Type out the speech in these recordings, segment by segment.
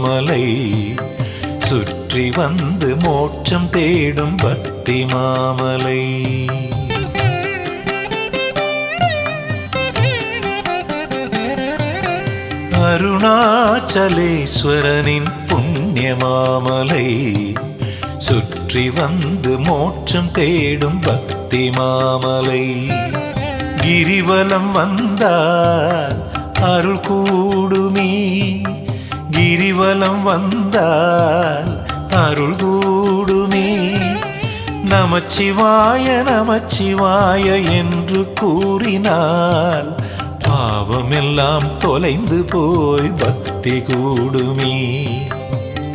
மலை சுற்றி வந்து மோட்சம் தேடும் பக்தி மாமலை. அருணாச்சலேஸ்வரனின் புண்ணிய மாமலை சுற்றி வந்து மோட்சம் தேடும் பக்தி மாமலை. கிரிவலம் வந்தால் அருள் கூடுமே, கிரிவலம் வந்தால் அருள் கூடுமே. நமச்சிவாய நமச்சிவாய என்று கூறினால் பாவமெல்லாம் தொலைந்து போய் பக்தி கூடுமே,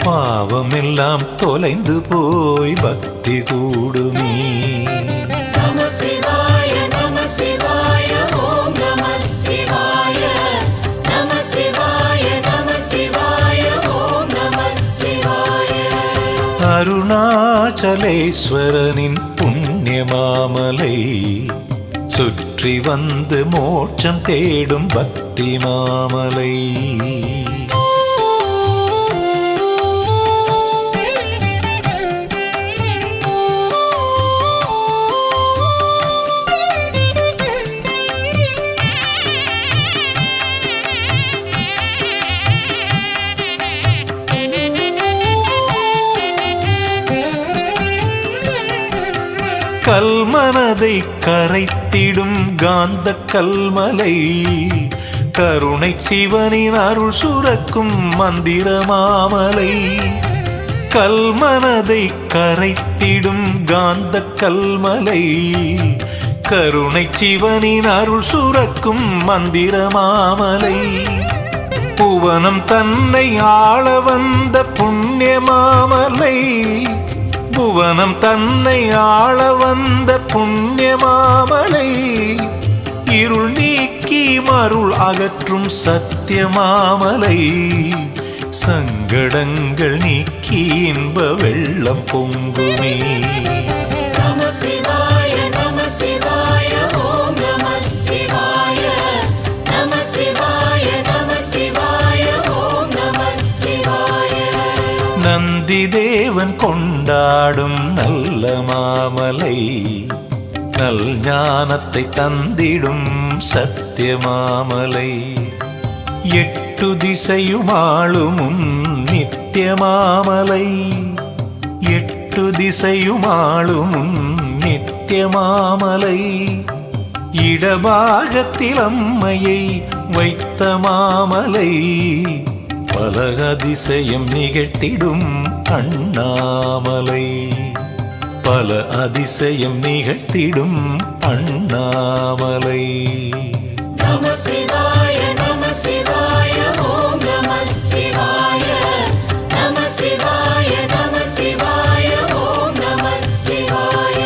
பாவமெல்லாம் தொலைந்து போய் பக்தி கூடுமே. அருணாச்சலேஸ்வரனின் புண்ணிய மாமலை சுற்றி வந்து மோட்சம் தேடும் பக்தி மாமலை. கல்மனதை கரைத்திடும் காந்த கல்மலை கருணை சிவனின் அருள் சுரக்கும் மந்திர மாமலை. கல்மனதை கரைத்திடும் காந்த கல்மலை கருணை சிவனின் அருள் சுரக்கும் மந்திர மாமலை. புவனம் தன்னை ஆள வந்த புண்ணிய மாமலை, புவனம் தன்னை ஆள வந்த புண்ணிய மாமலை. இருள் நீக்கி மருள் அகற்றும் சத்திய மாமலை. சங்கடங்கள் நீக்கி இன்ப வெள்ளம் பொங்குமே. நந்தி தேவன் கொண்டாடும் நல்ல மாமலை, நல் ஞானத்தை தந்திடும் சத்திய மாமலை. எட்டு திசையும் ஆளும் நித்திய மாமலை, எட்டு திசையும் ஆளும் நித்திய மாமலை. இடபாகத்தில் அம்மையை வைத்த மாமலை, பல அதிசயம் நிகழ்த்திடும் அண்ணாமலை, பல அதிசயம் நிகழ்த்திடும் அண்ணாமலை. நம சிவாய நம சிவாய ஓம் நம சிவாய நம சிவாய நம சிவாய ஓம் நம சிவாய.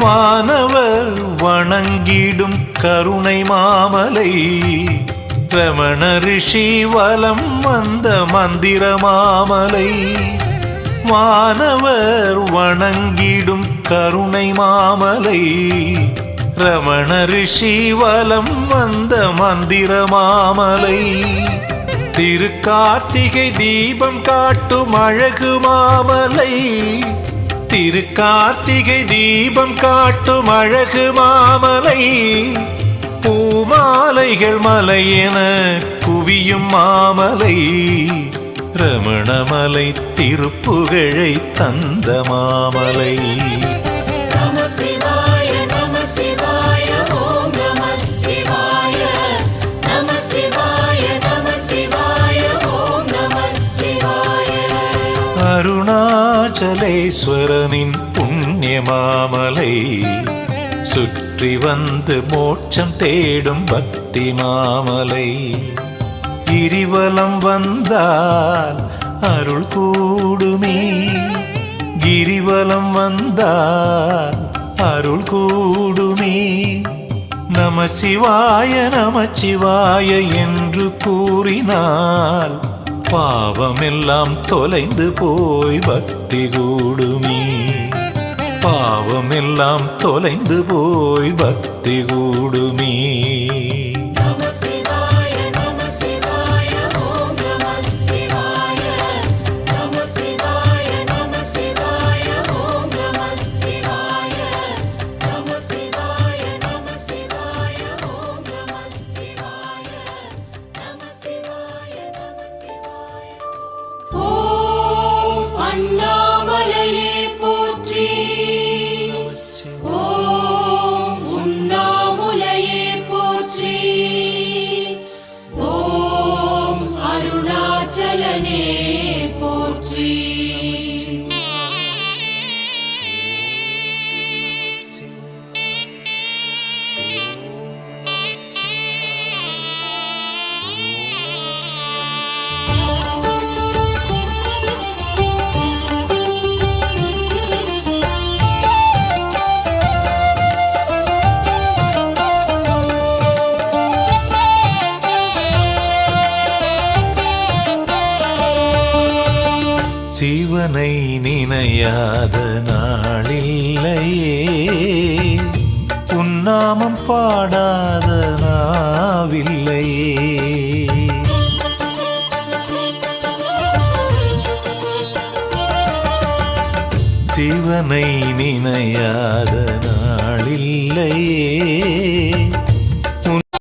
வானவர் வணங்கிடும் கருணை மாமலை, ரமண ரிஷி வலம் வந்த மந்திர மாமலை. வானவர் வணங்கிடும் கருணை மாமலை, ரமண ரிஷி வலம் வந்த மந்திர மாமலை. திருக்கார்த்திகை தீபம் காட்டும் அழகு மாமலை, திருக்கார்த்திகை தீபம் காட்டும் அழகு மாமலை. பூமாலைகள் மலையென குவியும் மாமலை, ரமணமலை திருப்புகழை தந்த மாமலை. நம சிவாய நம சிவாய ஓம் நம சிவாய நம சிவாய நம சிவாய ஓம் நம சிவாய. அருணாச்சலேஸ்வரனின் புண்ணிய மாமலை சுற்றி வந்து மோட்சம் தேடும் பக்தி மாமலை. கிரிவலம் வந்தால் அருள் கூடுமே, கிரிவலம் வந்தார் அருள் கூடுமே. நமசிவாய நமசிவாய என்று கூறினால் பாவமெல்லாம் தொலைந்து போய் பக்தி கூடுமே. பாவமெல்லாம் தொலைந்து போய் பக்தி கூடுமே. நம சிவாய நம சிவாய ஓம் நம சிவாய. நம சிவாய நம சிவாய ஓம் நம சிவாய. நம சிவாய நம சிவாய ஓம் நம சிவாய. நம சிவாய நம சிவாய. ஓம் அண்ணாமலையே போற்றி. ஓம் உண்ணாமுலையே போற்றி. ஓம் அருணாச்சலனே போற்றி. சிவனை நினையாத நாளில்லையே, உன்னாமம் பாடாத நாவில்லையே. சிவனை நினையாத நாளில்லையே,